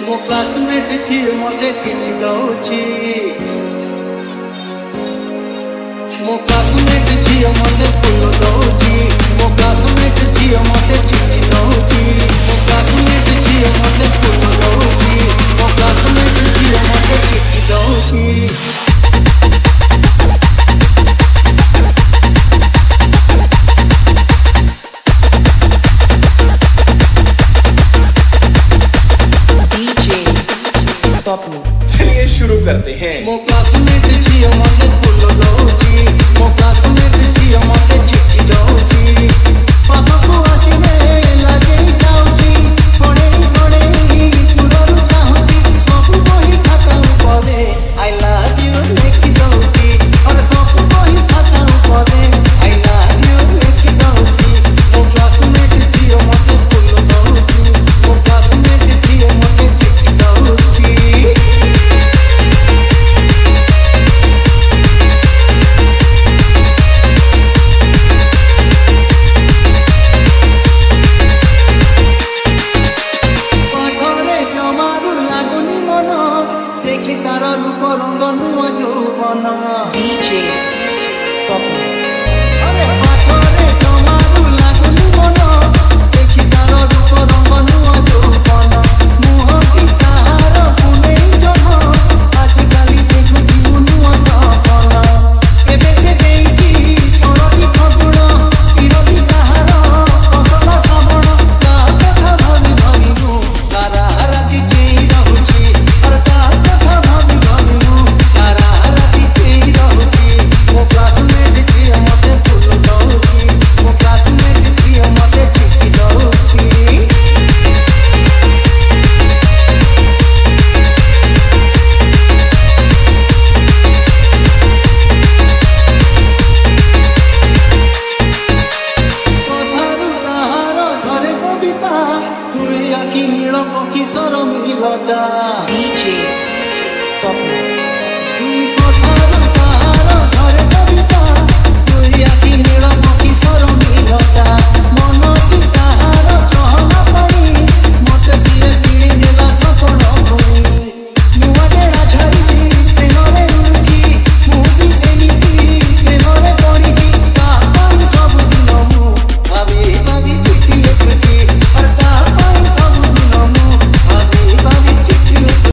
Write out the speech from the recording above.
मो क्लासमेट किए मते चिट्ठी दउची मो क्लासमेट किए मते फूल दउची मो क्लासमेट किए मते चिट्ठी दउची मो क्लासमेट किए मते फूल दउची मो क्लासमेट किए मते चिट्ठी दउची चलिए शुरू करते हैं। मो क्लासमेट जियो मते फूल दउची मो क्लासमेट जियो मते चिट्ठी दउची पाखको आसीने लागे जाउची पड़े पड़े पुररु चाहुची सब बही खाता उपरे आई लव यू लिखि दउची और सब बही खाता उपरे आई लव यू लिखि दउची मो क्लासमेट जियो मते फूल दउची मो क्लासमेट जियो मते चिट्ठी दउची DJ Pop DJ